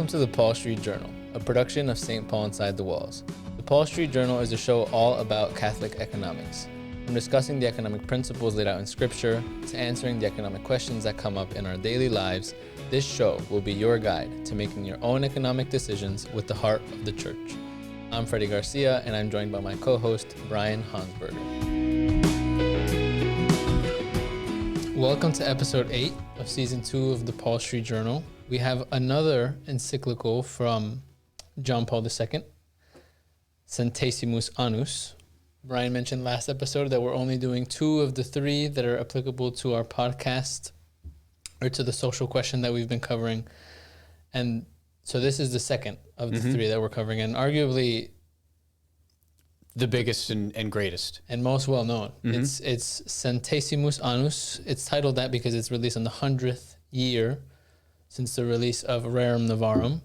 Welcome to the Paul Street Journal, a production of St. Paul Inside the Walls. The Paul Street Journal is a show all about Catholic economics. From discussing the economic principles laid out in Scripture to answering the economic questions that come up in our daily lives, this show will be your guide to making your own economic decisions with the heart of the Church. I'm Freddy Garcia, and I'm joined by my co-host, Brian Honsberger. Welcome to episode 8 of season 2 of the Paul Street Journal. We have another encyclical from John Paul II, Centesimus Annus. Brian mentioned last episode that we're only doing 2 of the 3 that are applicable to our podcast or to the social question that we've been covering. And so this is the second of the 3 that we're covering, and arguably the biggest and greatest. And most well-known. It's Centesimus Annus. It's titled that because it's released on the 100th year since the release of Rerum Novarum.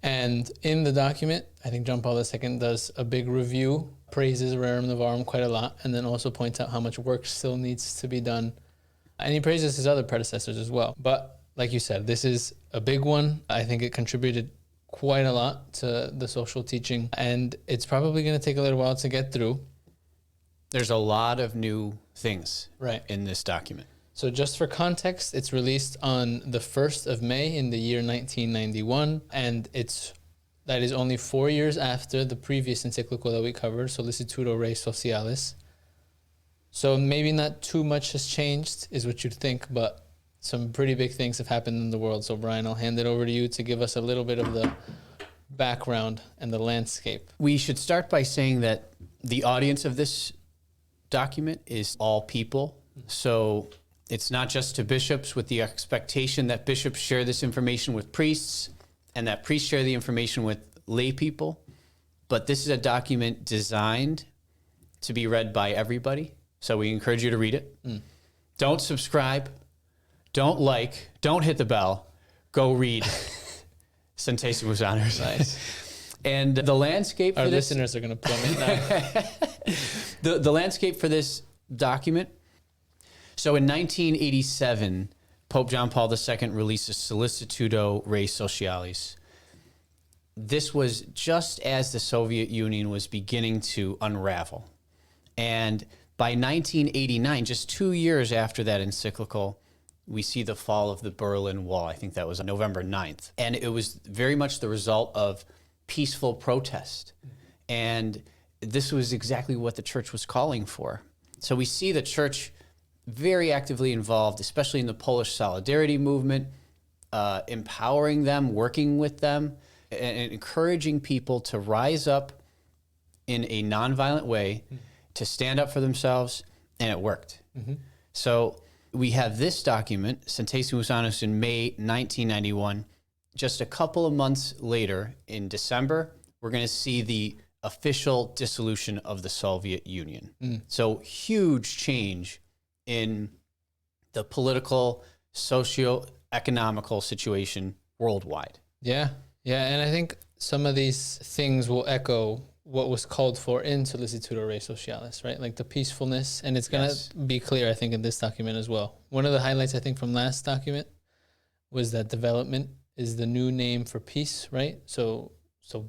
And in the document, I think John Paul II does a big review, praises Rerum Novarum quite a lot, and then also points out how much work still needs to be done. And he praises his other predecessors as well. But like you said, this is a big one. I think it contributed quite a lot to the social teaching, and it's probably going to take a little while to get through. There's a lot of new things right in this document. So just for context, it's released on the 1st of May in the year 1991, and that is only 4 years after the previous encyclical that we covered, Sollicitudo Rei Socialis. So maybe not too much has changed, is what you'd think, but some pretty big things have happened in the world. So Brian, I'll hand it over to you to give us a little bit of the background and the landscape. We should start by saying that the audience of this document is all people. So it's not just to bishops, with the expectation that bishops share this information with priests and that priests share the information with lay people. But this is a document designed to be read by everybody. So we encourage you to read it. Don't subscribe. Don't like, don't hit the bell, go read Centesimus Annus. Nice. And the landscape for Our this... listeners are going to plummet now. The landscape for this document. So in 1987, Pope John Paul II releases Sollicitudo Rei Socialis. This was just as the Soviet Union was beginning to unravel. And by 1989, just 2 years after that encyclical, we see the fall of the Berlin Wall. I think that was on November 9th. And it was very much the result of peaceful protest. And this was exactly what the church was calling for. So we see the church very actively involved, especially in the Polish Solidarity movement, empowering them, working with them, and encouraging people to rise up in a nonviolent way, to stand up for themselves, and it worked. So we have this document, Centesimus Annus, in May 1991. Just a couple of months later, in December, we're going to see the official dissolution of the Soviet Union. So huge change in the political, socio-economical situation worldwide. Yeah, and I think some of these things will echo what was called for in Sollicitudo Rei Socialis, right? Like the peacefulness, and it's going to be clear, I think, in this document as well. One of the highlights, I think, from last document was that development is the new name for peace, right? So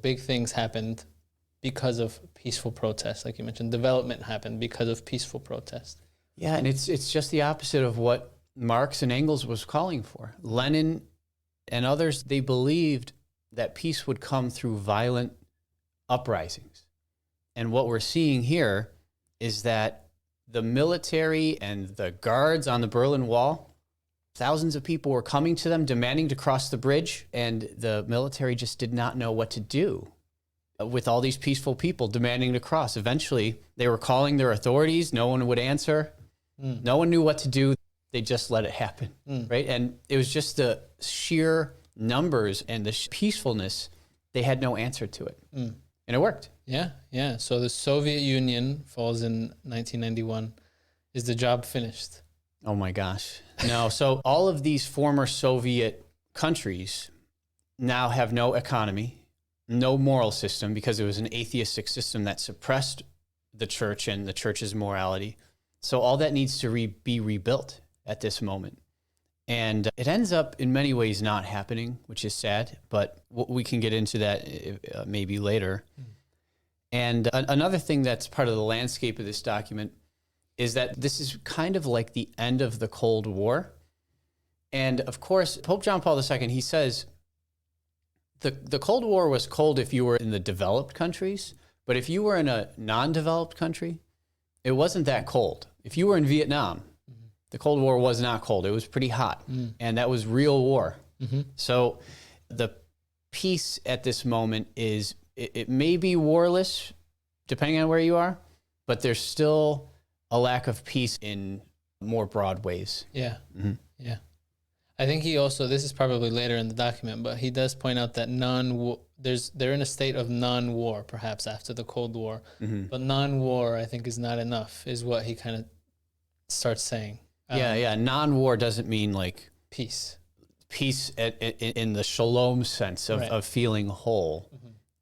big things happened because of peaceful protest, like you mentioned. Development happened because of peaceful protest. Yeah, and it's just the opposite of what Marx and Engels was calling for. Lenin and others, they believed that peace would come through violent uprisings. And what we're seeing here is that the military and the guards on the Berlin Wall, thousands of people were coming to them, demanding to cross the bridge, and the military just did not know what to do with all these peaceful people demanding to cross. Eventually, they were calling their authorities. No one would answer. No one knew what to do. They just let it happen, right? And it was just the sheer numbers and the peacefulness. They had no answer to it. And it worked. Yeah. So the Soviet Union falls in 1991. Is the job finished? Oh my gosh. No. So all of these former Soviet countries now have no economy, no moral system, because it was an atheistic system that suppressed the church and the church's morality. So all that needs to be rebuilt at this moment. And it ends up in many ways not happening, which is sad, but we can get into that maybe later. And another thing that's part of the landscape of this document is that this is kind of like the end of the Cold War. And of course, Pope John Paul II, he says, the Cold War was cold if you were in the developed countries, but if you were in a non-developed country, it wasn't that cold. If you were in Vietnam, the Cold War was not cold. It was pretty hot, and that was real war. So the peace at this moment is, it may be warless, depending on where you are, but there's still a lack of peace in more broad ways. Yeah, yeah. I think he also, this is probably later in the document, but he does point out that they're in a state of non-war, perhaps after the Cold War, but non-war, I think, is not enough, is what he kind of starts saying. Yeah. Non-war doesn't mean like peace. Peace in the shalom sense of feeling whole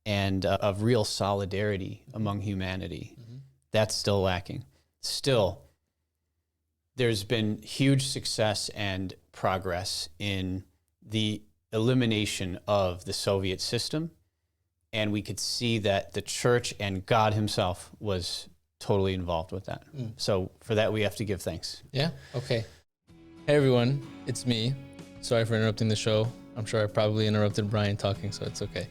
and of real solidarity among humanity. That's still lacking. Still, there's been huge success and progress in the elimination of the Soviet system, and we could see that the church and God himself was totally involved with that. So for that, we have to give thanks. Yeah, okay. Hey everyone, it's me. Sorry for interrupting the show. I'm sure I probably interrupted Brian talking, so it's okay.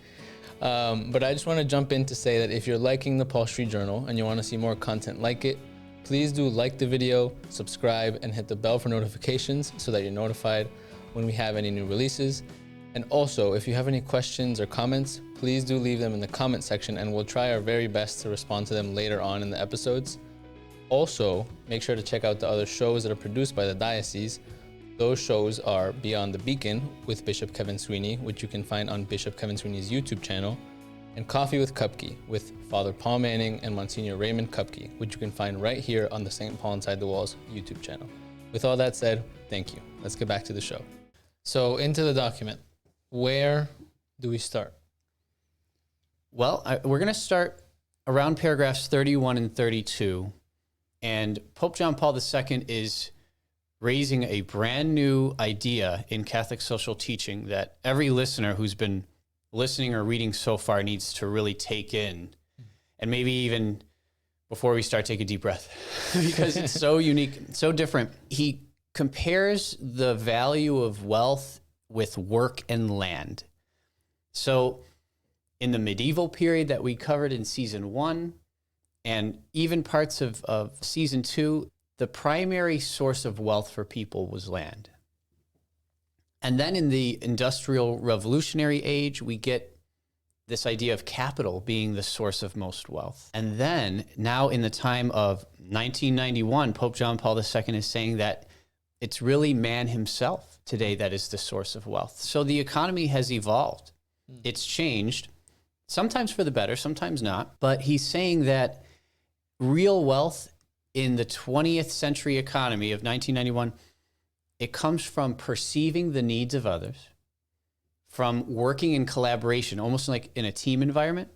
But I just want to jump in to say that if you're liking the Paul Street Journal and you want to see more content like it, please do like the video, subscribe, and hit the bell for notifications so that you're notified when we have any new releases. And also, if you have any questions or comments, please do leave them in the comment section and we'll try our very best to respond to them later on in the episodes. Also, make sure to check out the other shows that are produced by the diocese. Those shows are Beyond the Beacon with Bishop Kevin Sweeney, which you can find on Bishop Kevin Sweeney's YouTube channel, and Coffee with Cupkey with Father Paul Manning and Monsignor Raymond Cupkey, which you can find right here on the St. Paul Inside the Walls YouTube channel. With all that said, thank you. Let's get back to the show. So into the document. Where do we start? Well, we're going to start around paragraphs 31 and 32. And Pope John Paul II is raising a brand new idea in Catholic social teaching that every listener who's been listening or reading so far needs to really take in. And maybe even before we start, take a deep breath because it's so unique, so different. He compares the value of wealth with work and land. So in the medieval period that we covered in season 1 and even parts of season 2, the primary source of wealth for people was land. And then in the industrial revolutionary age, we get this idea of capital being the source of most wealth. And then now in the time of 1991, Pope John Paul II is saying that it's really man himself today that is the source of wealth. So the economy has evolved. It's changed, sometimes for the better, sometimes not. But he's saying that real wealth in the 20th century economy of 1991, it comes from perceiving the needs of others, from working in collaboration, almost like in a team environment,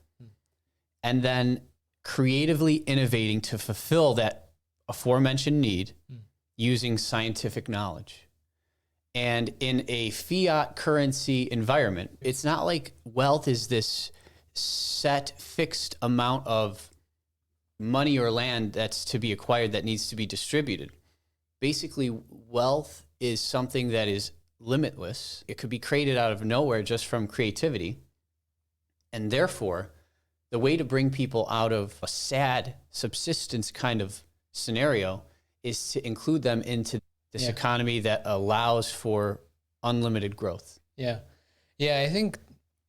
and then creatively innovating to fulfill that aforementioned need using scientific knowledge. And in a fiat currency environment, it's not like wealth is this set, fixed amount of money or land that's to be acquired that needs to be distributed. Basically, wealth is something that is limitless. It could be created out of nowhere just from creativity. And therefore, the way to bring people out of a sad subsistence kind of scenario is to include them into this economy that allows for unlimited growth. Yeah. Yeah, I think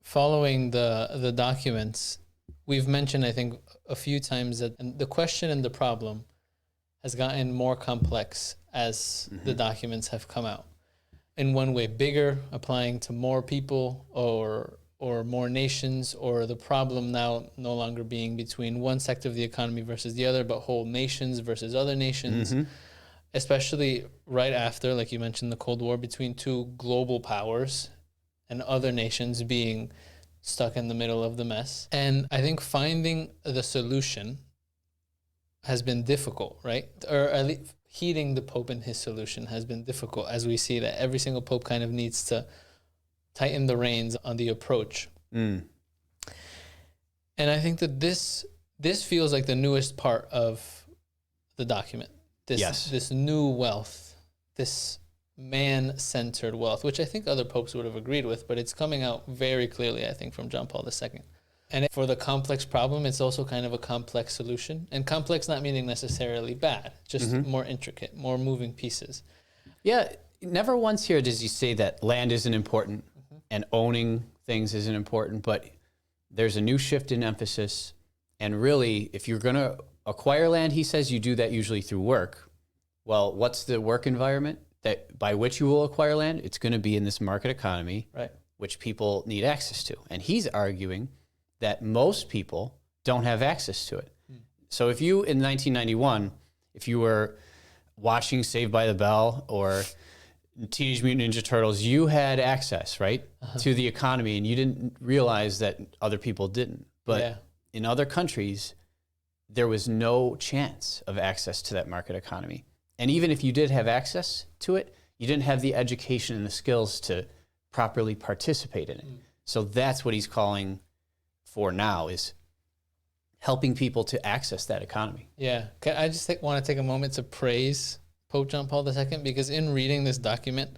following the documents, we've mentioned, I think, a few times that the question and the problem has gotten more complex as the documents have come out. In one way, bigger, applying to more people or more nations, or the problem now no longer being between one sector of the economy versus the other, but whole nations versus other nations, especially right after, like you mentioned, the Cold War between two global powers and other nations being stuck in the middle of the mess. And I think finding the solution has been difficult, right? Or at least heeding the Pope and his solution has been difficult, as we see that every single Pope kind of needs to tighten the reins on the approach. And I think that this feels like the newest part of the document. This new wealth, this man-centered wealth, which I think other popes would have agreed with, but it's coming out very clearly, I think, from John Paul II. And for the complex problem, it's also kind of a complex solution. And complex not meaning necessarily bad, just more intricate, more moving pieces. Yeah, never once here does he say that land isn't important and owning things isn't important, but there's a new shift in emphasis. And really, if you're going to acquire land, he says you do that usually through work. Well, what's the work environment that by which you will acquire land? It's going to be in this market economy, Right. which people need access to. And he's arguing that most people don't have access to it. So if you, in 1991, if you were watching Saved by the Bell or Teenage Mutant Ninja Turtles, you had access, right, to the economy, and you didn't realize that other people didn't. But in other countries, there was no chance of access to that market economy. And even if you did have access to it, you didn't have the education and the skills to properly participate in it. So that's what he's calling for now, is helping people to access that economy. Yeah. I just want to take a moment to praise Pope John Paul II, because in reading this document,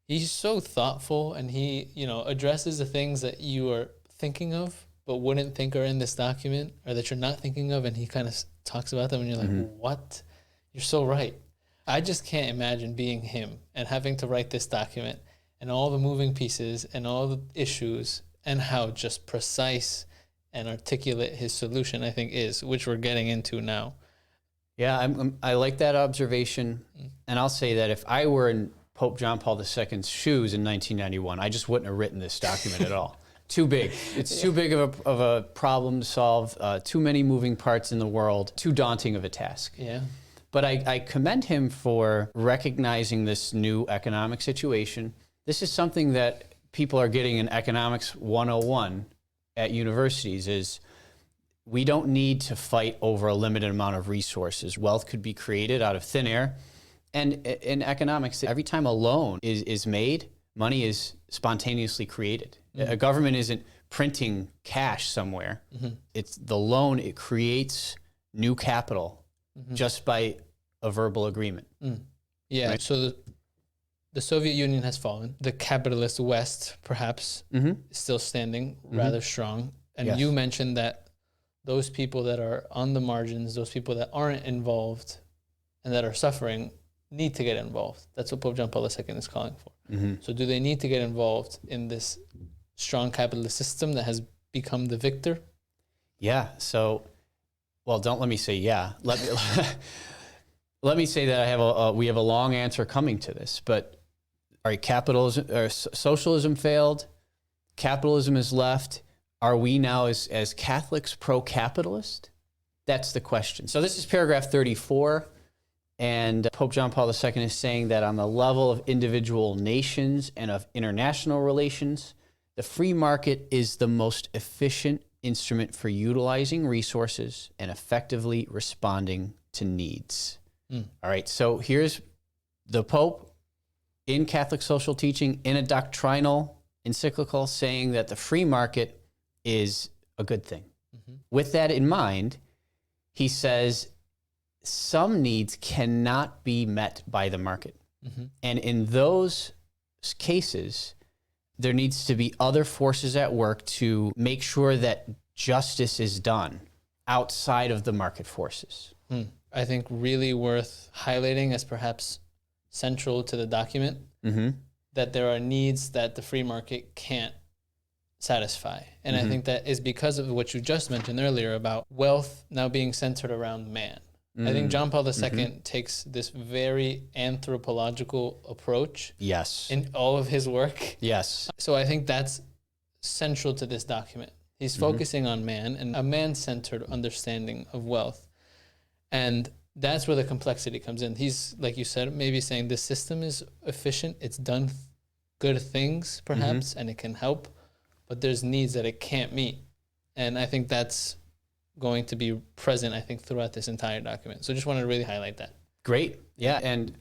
he's so thoughtful, and he, addresses the things that you are thinking of but wouldn't think are in this document, or that you're not thinking of, and he kind of talks about them, and you're like, what? You're so right. I just can't imagine being him and having to write this document and all the moving pieces and all the issues, and how just precise and articulate his solution, I think, is, which we're getting into now. Yeah, I like that observation. And I'll say that if I were in Pope John Paul II's shoes in 1991, I just wouldn't have written this document at all. Too big. It's too big of a problem to solve, too many moving parts in the world, too daunting of a task. Yeah. But I commend him for recognizing this new economic situation. This is something that people are getting in Economics 101 at universities, is we don't need to fight over a limited amount of resources. Wealth could be created out of thin air. And in economics, every time a loan is made, money is spontaneously created. A government isn't printing cash somewhere. It's the loan, it creates new capital just by a verbal agreement. Yeah, right? So the Soviet Union has fallen. The capitalist West, perhaps, is still standing rather strong. And you mentioned that those people that are on the margins, those people that aren't involved and that are suffering, need to get involved. That's what Pope John Paul II is calling for. So do they need to get involved in this strong capitalist system that has become the victor? Yeah. So, well, don't let me say yeah. Let me say that we have a long answer coming to this. But all right, capitalism or socialism failed. Capitalism is left. Are we now as Catholics pro-capitalist? That's the question. So this is paragraph 34. And Pope John Paul II is saying that on the level of individual nations and of international relations, the free market is the most efficient instrument for utilizing resources and effectively responding to needs. All right, so here's the Pope in Catholic social teaching in a doctrinal encyclical saying that the free market is a good thing. With that in mind, he says some needs cannot be met by the market. And in those cases, there needs to be other forces at work to make sure that justice is done outside of the market forces. I think really worth highlighting as perhaps central to the document, that there are needs that the free market can't satisfy. And I think that is because of what you just mentioned earlier about wealth now being centered around man. I think John Paul II takes this very anthropological approach in all of his work. So I think that's central to this document. He's focusing on man and a man-centered understanding of wealth. And that's where the complexity comes in. He's, like you said, maybe saying this system is efficient, it's done good things, perhaps, and it can help, but there's needs that it can't meet. And I think that's going to be present, I think, throughout this entire document. So just wanted to really highlight that. Great. Yeah. And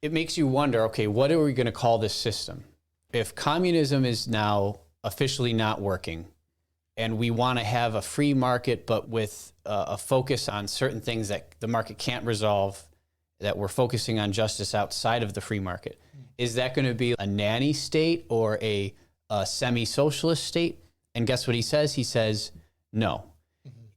it makes you wonder, okay, what are we going to call this system? If communism is now officially not working and we want to have a free market, but with a focus on certain things that the market can't resolve, that we're focusing on justice outside of the free market, is that going to be a nanny state or a semi-socialist state? And guess what he says? He says, no.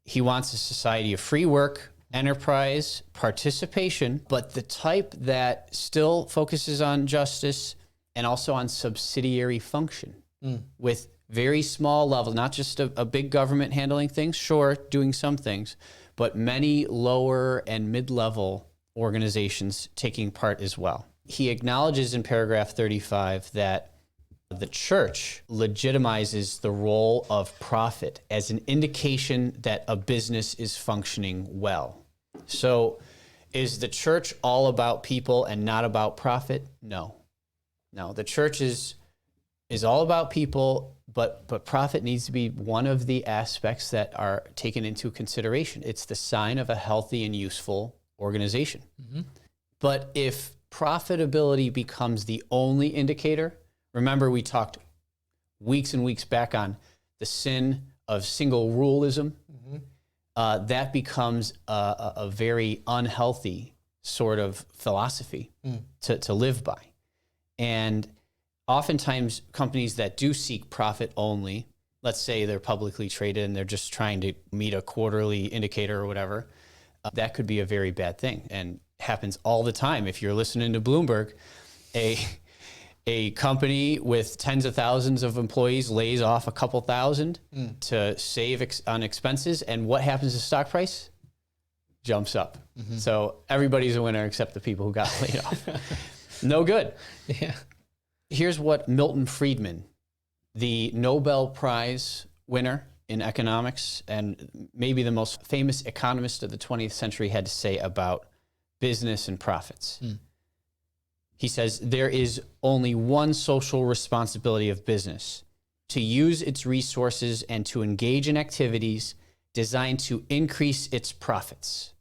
He wants a society of free work, enterprise, participation, but the type that still focuses on justice and also on subsidiary function with very small level, not just a big government handling things, sure, doing some things, but many lower and mid-level organizations taking part as well. He acknowledges in paragraph 35 that the church legitimizes the role of profit as an indication that a business is functioning well. So is the church all about people and not about profit? No. No, the church is all about people, but profit needs to be one of the aspects that are taken into consideration. It's the sign of a healthy and useful organization. But if profitability becomes the only indicator, remember we talked weeks and weeks back on the sin of single ruleism, that becomes a very unhealthy sort of philosophy to live by. And oftentimes companies that do seek profit only, let's say they're publicly traded and they're just trying to meet a quarterly indicator or whatever, that could be a very bad thing and happens all the time. If you're listening to Bloomberg, a company with tens of thousands of employees lays off a couple thousand to save on expenses, and what happens to stock price? Jumps up. So everybody's a winner except the people who got laid off. No good. Yeah. Here's what Milton Friedman, the Nobel Prize winner in economics and maybe the most famous economist of the 20th century, had to say about business and profits. He says, there is only one social responsibility of business: to use its resources and to engage in activities designed to increase its profits,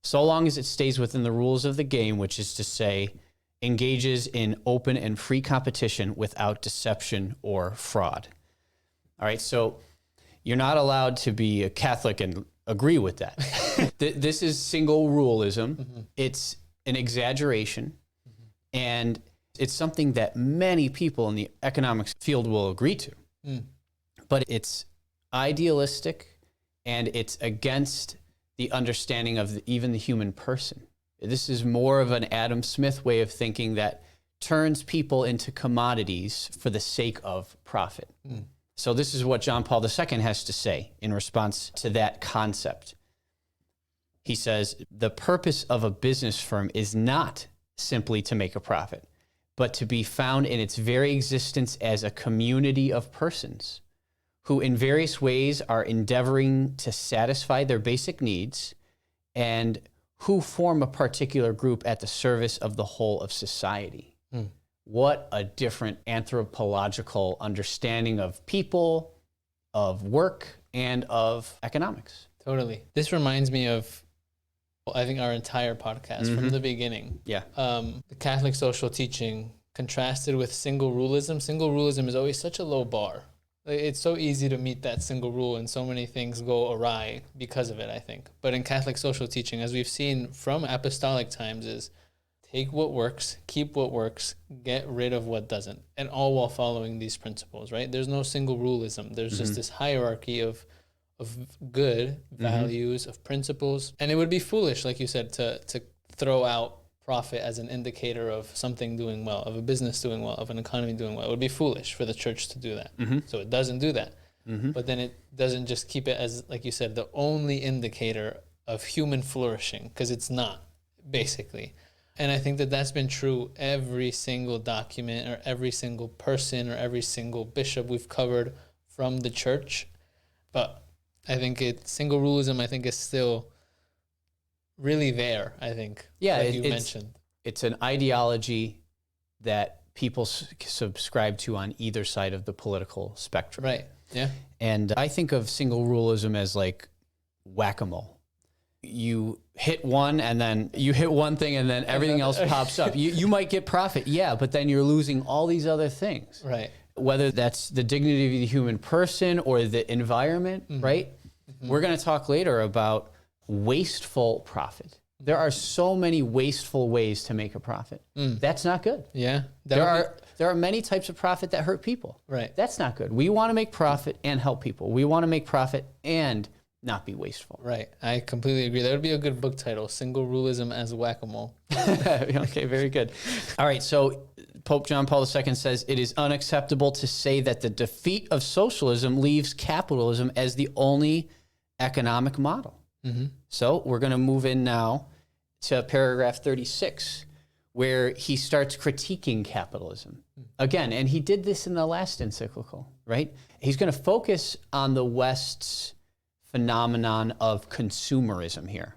so long as it stays within the rules of the game, which is to say, engages in open and free competition without deception or fraud. All right, so you're not allowed to be a Catholic and agree with that. This is single ruleism. It's an exaggeration. And it's something that many people in the economics field will agree to. But it's idealistic and it's against the understanding of even the human person. This is more of an Adam Smith way of thinking that turns people into commodities for the sake of profit. So this is what John Paul II has to say in response to that concept. He says, the purpose of a business firm is not simply to make a profit, but to be found in its very existence as a community of persons who in various ways are endeavoring to satisfy their basic needs and who form a particular group at the service of the whole of society. What a different anthropological understanding of people, of work, and of economics. Totally. This reminds me of, I think, our entire podcast from the beginning. Yeah. The Catholic social teaching contrasted with single ruleism. Single ruleism is always such a low bar. It's so easy to meet that single rule, and so many things go awry because of it, I think. But in Catholic social teaching, as we've seen from apostolic times, is take what works, keep what works, get rid of what doesn't, and all while following these principles, right? There's no single ruleism. There's just this hierarchy of good values, of principles. And it would be foolish, like you said, to throw out profit as an indicator of something doing well, of a business doing well, of an economy doing well. It would be foolish for the church to do that. So it doesn't do that. But then it doesn't just keep it as, like you said, the only indicator of human flourishing, because it's not, basically. And I think that that's been true every single document or every single person or every single bishop we've covered from the church. But I think single ruleism, I think, is still really there, I think, like you mentioned. It's an ideology that people subscribe to on either side of the political spectrum. Right, yeah. And I think of single ruleism as like whack-a-mole. you hit one and then you hit one thing and then everything else pops up. You might get profit, yeah, but then you're losing all these other things. Right. Whether that's the dignity of the human person or the environment, right? We're going to talk later about wasteful profit. There are so many wasteful ways to make a profit. That's not good. Yeah. There are many types of profit that hurt people. Right. That's not good. We want to make profit and help people. We want to make profit and not be wasteful. Right. I completely agree. That would be a good book title, Single Rulism as Whack-A-Mole. Okay, very good. All right, so Pope John Paul II says it is unacceptable to say that the defeat of socialism leaves capitalism as the only economic model. So we're going to move in now to paragraph 36, where he starts critiquing capitalism. Again, and he did this in the last encyclical, right? He's going to focus on the West's phenomenon of consumerism here.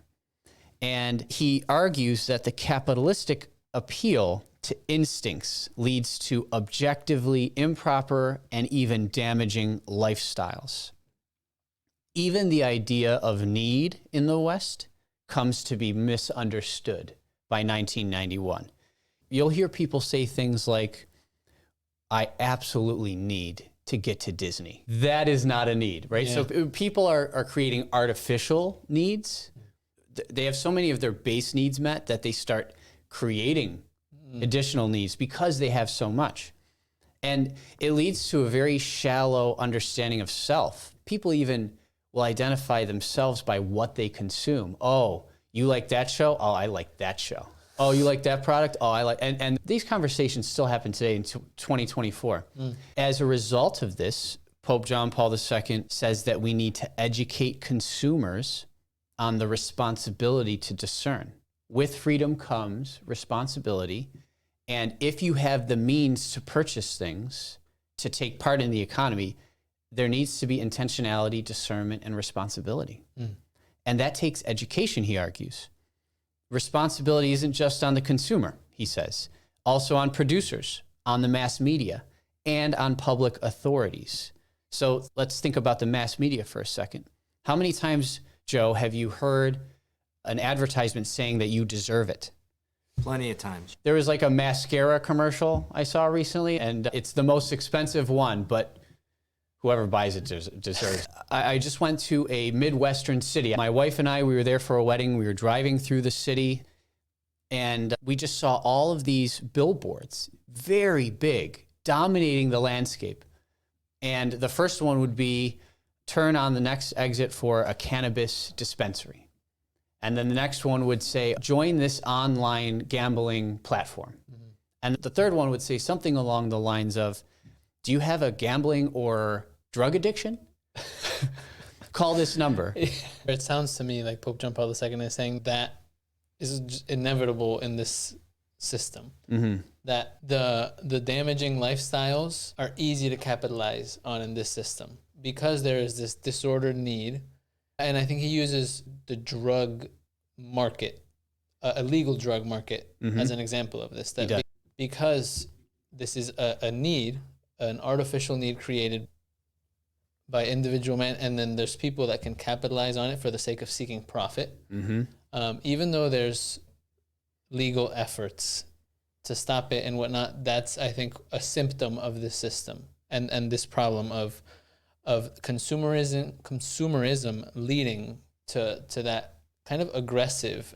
And he argues that the capitalistic appeal to instincts leads to objectively improper and even damaging lifestyles. Even the idea of need in the West comes to be misunderstood by 1991. You'll hear people say things like, I absolutely need to get to Disney. That is not a need, right? Yeah. So people are creating artificial needs. They have so many of their base needs met that they start creating additional needs because they have so much. And it leads to a very shallow understanding of self. People even will identify themselves by what they consume. Oh, you like that show? Oh, I like that show. Oh, you like that product? Oh, I like, and these conversations still happen today in 2024. As a result of this, Pope John Paul II says that we need to educate consumers on the responsibility to discern. With freedom comes responsibility. And if you have the means to purchase things, to take part in the economy, there needs to be intentionality, discernment, and responsibility. And that takes education, he argues. Responsibility isn't just on the consumer, he says, also on producers, on the mass media, and on public authorities. So let's think about the mass media for a second. How many times, Joe, have you heard an advertisement saying that you deserve it? Plenty of times. There was like a mascara commercial I saw recently, and it's the most expensive one, but whoever buys it deserves. I just went to a Midwestern city. My wife and I, we were there for a wedding. We were driving through the city, and we just saw all of these billboards, very big, dominating the landscape. And the first one would be, turn on the next exit for a cannabis dispensary. And then the next one would say, join this online gambling platform. And the third one would say something along the lines of, do you have a gambling or drug addiction? Call this number. It sounds to me like Pope John Paul II is saying that is just inevitable in this system. That the damaging lifestyles are easy to capitalize on in this system because there is this disordered need. And I think he uses the drug market, a legal drug market, as an example of this. That because this is a need, an artificial need created by individual man, and then there's people that can capitalize on it for the sake of seeking profit. Even though there's legal efforts to stop it and whatnot, that's, I think, a symptom of this system and this problem of consumerism leading to that kind of aggressive,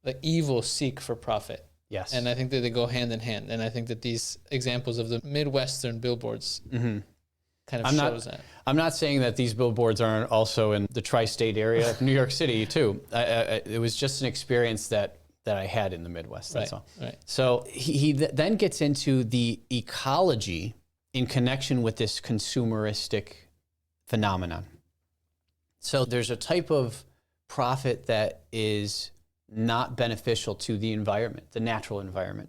like evil seek for profit. Yes. And I think that they go hand in hand. And I think that these examples of the Midwestern billboards kind of shows that. I'm not saying that these billboards aren't also in the tri-state area of New York City too. It was just an experience that I had in the Midwest, that's all. Right. So he then gets into the ecology in connection with this consumeristic phenomenon. So there's a type of profit that is not beneficial to the environment, the natural environment.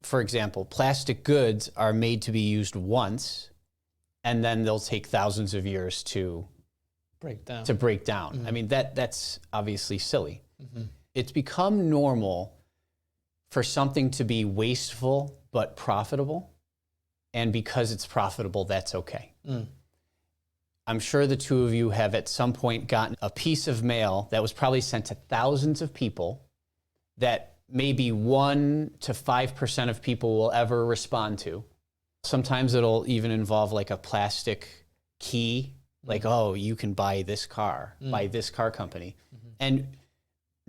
For example, plastic goods are made to be used once, and then they'll take thousands of years to break down. I mean, that's obviously silly. It's become normal for something to be wasteful but profitable, and because it's profitable, that's okay. I'm sure the two of you have at some point gotten a piece of mail that was probably sent to thousands of people that maybe 1 to 5% of people will ever respond to. Sometimes it'll even involve like a plastic key, like, oh, you can buy this car, by this car company. And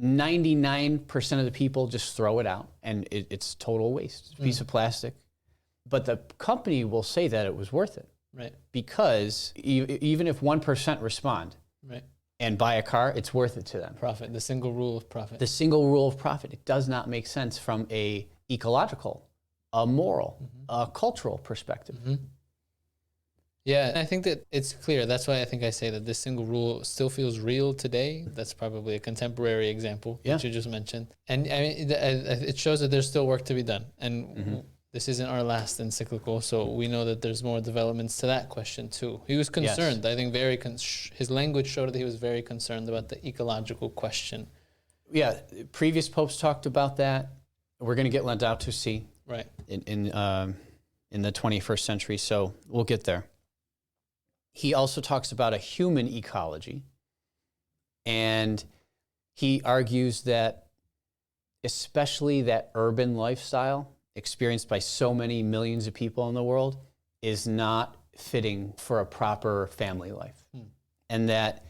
99% of the people just throw it out, and it's total waste. It's a piece of plastic. But the company will say that it was worth it. Right. Because even if 1% respond and buy a car, it's worth it to them. Profit, the single rule of profit. The single rule of profit. It does not make sense from a ecological, a moral, a cultural perspective. Yeah, and I think that it's clear. That's why I think I say that this single rule still feels real today. That's probably a contemporary example that you just mentioned. And I mean, it shows that there's still work to be done. And this isn't our last encyclical, so we know that there's more developments to that question too. He was concerned, I think his language showed that he was very concerned about the ecological question. Yeah, previous popes talked about that. We're going to get Laudato Si in the 21st century, so we'll get there. He also talks about a human ecology, and he argues that especially that urban lifestyle experienced by so many millions of people in the world is not fitting for a proper family life. And that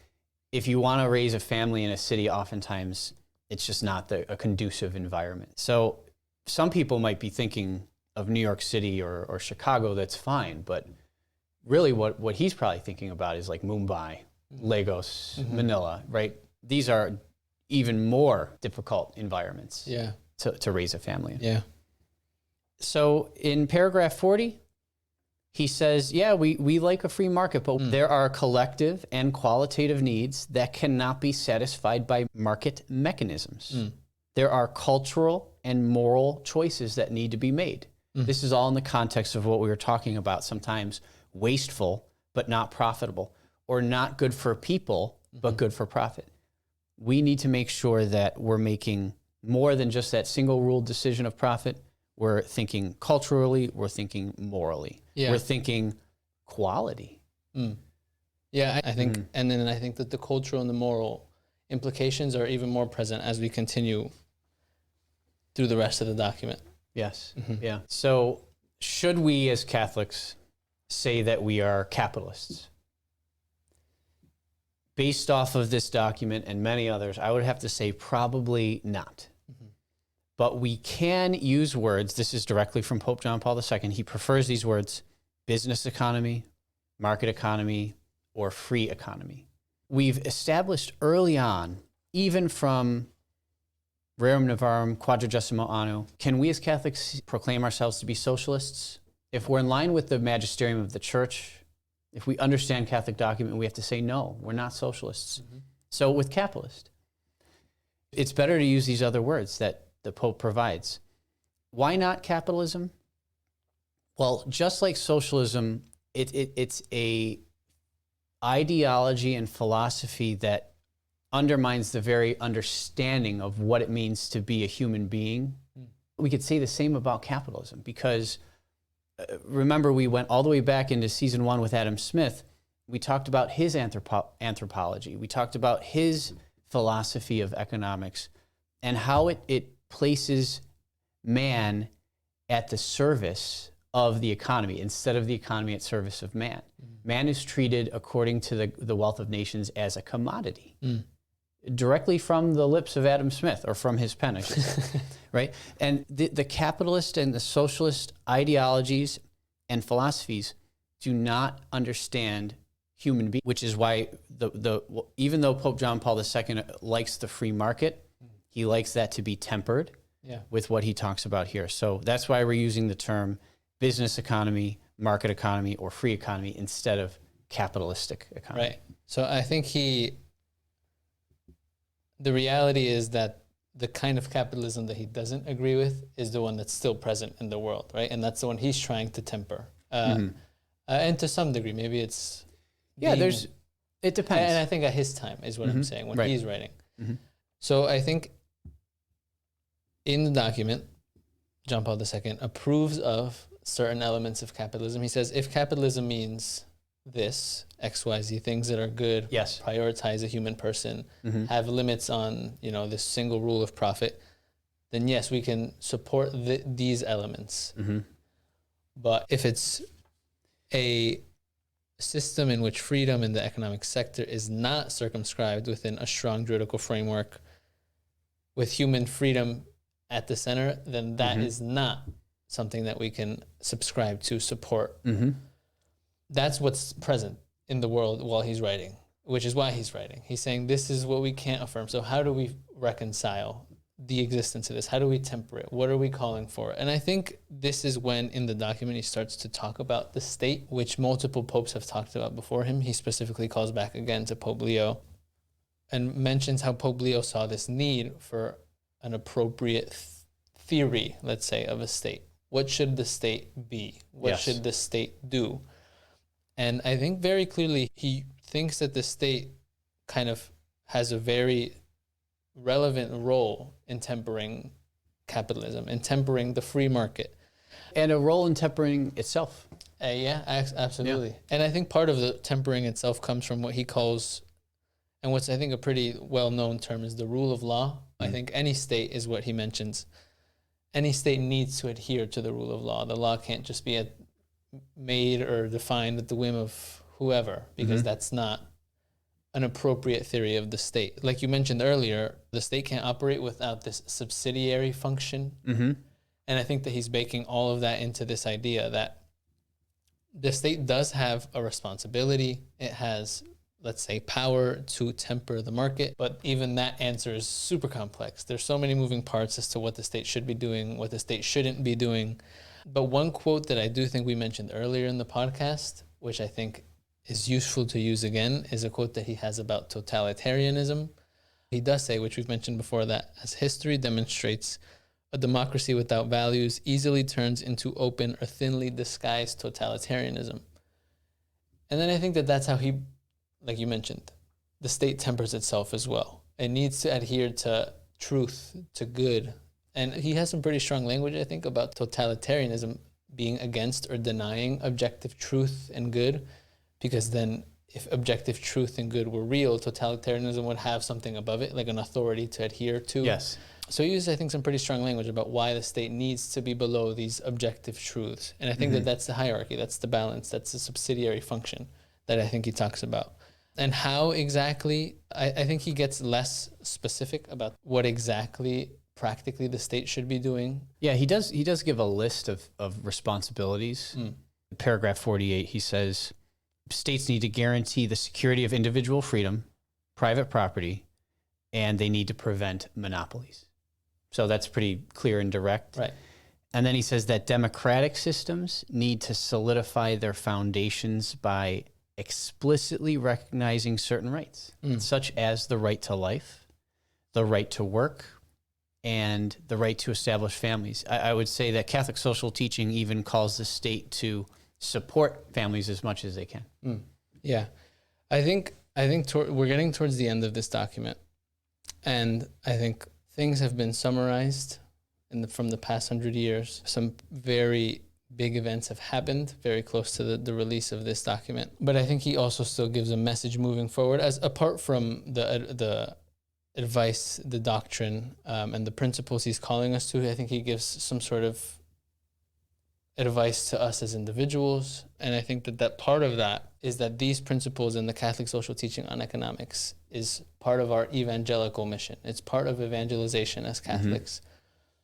if you want to raise a family in a city, oftentimes it's just not a conducive environment. So some people might be thinking of New York City or Chicago, that's fine, but really what he's probably thinking about is like Mumbai, Lagos, Manila, right? These are even more difficult environments to raise a family in. So in paragraph 40, he says, we like a free market, but there are collective and qualitative needs that cannot be satisfied by market mechanisms. There are cultural and moral choices that need to be made. This is all in the context of what we were talking about, sometimes wasteful but not profitable, or not good for people but good for profit. We need to make sure that we're making more than just that single rule decision of profit. We're thinking culturally, we're thinking morally, we're thinking quality. Yeah, I think, and then I think that the cultural and the moral implications are even more present as we continue through the rest of the document. Yes, yeah. So should we as Catholics say that we are capitalists? Based off of this document and many others, I would have to say probably not. But we can use words. This is directly from Pope John Paul II. He prefers these words: business economy, market economy, or free economy. We've established early on, even from Rerum Novarum Quadragesimo Anno, can we as Catholics proclaim ourselves to be socialists? If we're in line with the magisterium of the Church, if we understand Catholic document, we have to say, no, we're not socialists. So with capitalist, it's better to use these other words that the Pope provides. Why not capitalism? Well, just like socialism, it's a ideology and philosophy that undermines the very understanding of what it means to be a human being. We could say the same about capitalism, because remember, we went all the way back into season 1 with Adam Smith. We talked about his anthropology. We talked about his philosophy of economics and how it places man at the service of the economy instead of the economy at service of man. Man is treated, according to the Wealth of Nations, as a commodity. Directly from the lips of Adam Smith, or from his pen, I should say, right? And the capitalist and the socialist ideologies and philosophies do not understand human beings, which is why even though Pope John Paul II likes the free market, he likes that to be tempered with what he talks about here. So that's why we're using the term business economy, market economy, or free economy instead of capitalistic economy. Right. So I think the reality is that the kind of capitalism that he doesn't agree with is the one that's still present in the world, right? And that's the one he's trying to temper. And to some degree, maybe it's... it depends. And I think at his time is what I'm saying, when he's writing. So I think in the document, John Paul II approves of certain elements of capitalism. He says, if capitalism means this, XYZ, things that are good, Yes. prioritize a human person, have limits on, this single rule of profit, then yes, we can support these elements. But if it's a system in which freedom in the economic sector is not circumscribed within a strong juridical framework with human freedom at the center, then that is not something that we can subscribe to, support. That's what's present in the world while he's writing, which is why he's writing. He's saying this is what we can't affirm. So how do we reconcile the existence of this? How do we temper it? What are we calling for? And I think this is when in the document he starts to talk about the state, which multiple popes have talked about before him. He specifically calls back again to Pope Leo and mentions how Pope Leo saw this need for an appropriate theory, let's say, of a state. What should the state be? What should the state do? And I think very clearly he thinks that the state kind of has a very relevant role in tempering capitalism, in tempering the free market. And a role in tempering itself. Absolutely. Yeah. And I think part of the tempering itself comes from what he calls, and what's I think a pretty well-known term, is the rule of law. I think any state is what he mentions. Any state needs to adhere to the rule of law. The law can't just be made or defined at the whim of whoever, because that's not an appropriate theory of the state. Like you mentioned earlier, the state can't operate without this subsidiary function. And I think that he's baking all of that into this idea that the state does have a responsibility. It has, let's say, power to temper the market, but even that answer is super complex. There's so many moving parts as to what the state should be doing, what the state shouldn't be doing. But one quote that I do think we mentioned earlier in the podcast, which I think is useful to use again, is a quote that he has about totalitarianism. He does say, which we've mentioned before, that as history demonstrates, a democracy without values easily turns into open or thinly disguised totalitarianism. And then I think that that's how he, like you mentioned, the state tempers itself as well. It needs to adhere to truth, to good. And he has some pretty strong language, I think, about totalitarianism being against or denying objective truth and good, because then if objective truth and good were real, totalitarianism would have something above it, like an authority to adhere to. Yes. So he uses, I think, some pretty strong language about why the state needs to be below these objective truths. And I think that that's the hierarchy, that's the balance, that's the subsidiary function that I think he talks about. And how exactly, I think he gets less specific about what exactly practically the state should be doing. Yeah, he does give a list of responsibilities. In paragraph 48, he says, states need to guarantee the security of individual freedom, private property, and they need to prevent monopolies. So that's pretty clear and direct. Right. And then he says that democratic systems need to solidify their foundations by explicitly recognizing certain rights, such as the right to life, the right to work, and the right to establish families. I would say that Catholic social teaching even calls the state to support families as much as they can. Yeah. I think we're getting towards the end of this document, and I think things have been summarized from the past 100 years. Some very big events have happened very close to the release of this document. But I think he also still gives a message moving forward, as apart from the advice, the doctrine, and the principles he's calling us to. I think he gives some sort of advice to us as individuals. And I think that part of that is that these principles in the Catholic social teaching on economics is part of our evangelical mission. It's part of evangelization as Catholics.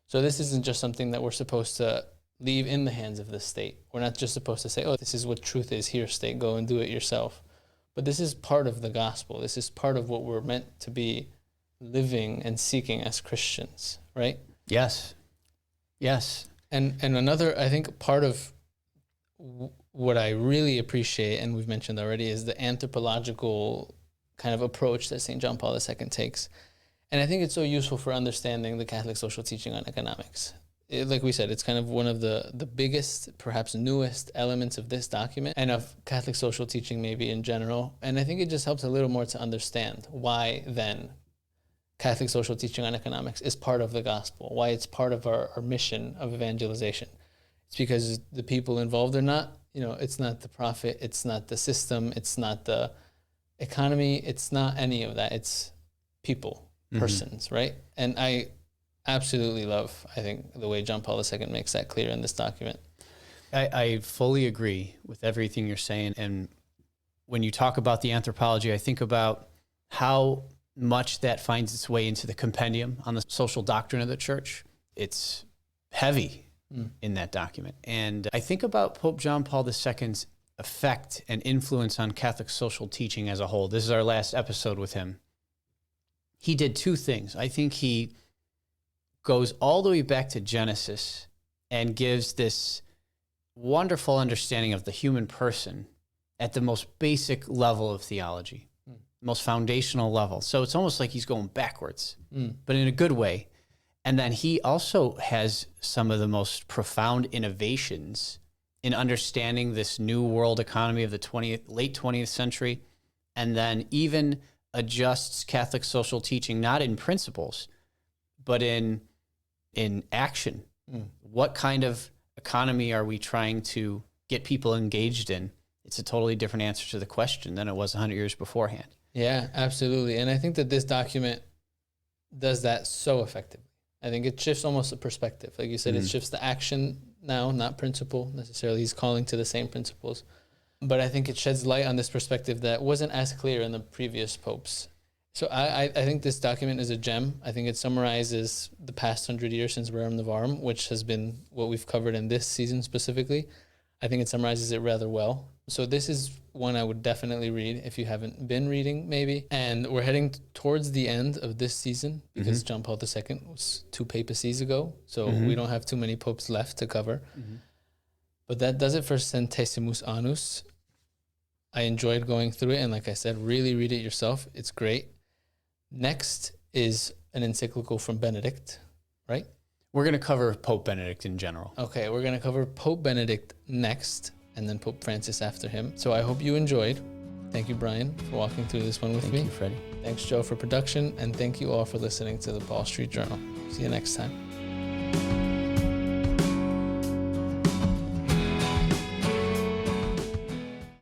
So this isn't just something that we're supposed to leave in the hands of the state. We're not just supposed to say, oh, this is what truth is. Here, state, go and do it yourself. But this is part of the gospel. This is part of what we're meant to be living and seeking as Christians, right? Yes. Yes. And another, I think, part of what I really appreciate, and we've mentioned already, is the anthropological kind of approach that St. John Paul II takes. And I think it's so useful for understanding the Catholic social teaching on economics. Like we said, it's kind of one of the biggest, perhaps newest elements of this document and of Catholic social teaching maybe in general. And I think it just helps a little more to understand why then Catholic social teaching on economics is part of the gospel, why it's part of our mission of evangelization. It's because the people involved are not it's not the profit, it's not the system, it's not the economy, it's not any of that. It's people, persons, right? And I absolutely love, I think, the way John Paul II makes that clear in this document. I fully agree with everything you're saying. And when you talk about the anthropology, I think about how much that finds its way into the compendium on the social doctrine of the church. It's heavy in that document. And I think about Pope John Paul II's effect and influence on Catholic social teaching as a whole. This is our last episode with him. He did two things. I think he goes all the way back to Genesis and gives this wonderful understanding of the human person at the most basic level of theology, most foundational level. So it's almost like he's going backwards, but in a good way. And then he also has some of the most profound innovations in understanding this new world economy of the late 20th century, and then even adjusts Catholic social teaching, not in principles, but in action. What kind of economy are we trying to get people engaged in? It's a totally different answer to the question than it was 100 years beforehand. Yeah, absolutely. And I think that this document does that so effectively. I think it shifts almost the perspective. Like you said, it shifts the action now, not principle necessarily. He's calling to the same principles. But I think it sheds light on this perspective that wasn't as clear in the previous popes. So I think this document is a gem. I think it summarizes the past 100 years since Rerum Novarum, which has been what we've covered in this season specifically. I think it summarizes it rather well. So this is one I would definitely read if you haven't been reading, maybe. And we're heading towards the end of this season because John Paul II was 2 papacies ago. So we don't have too many popes left to cover. But that does it for Centesimus Annus. I enjoyed going through it. And like I said, really read it yourself. It's great. Next is an encyclical from Benedict, right? We're going to cover Pope Benedict in general. Okay, we're going to cover Pope Benedict next, and then Pope Francis after him. So I hope you enjoyed. Thank you, Brian, for walking through this one with me. Thank you, Freddy. Thanks, Joe, for production, and thank you all for listening to the Paul Street Journal. See you next time.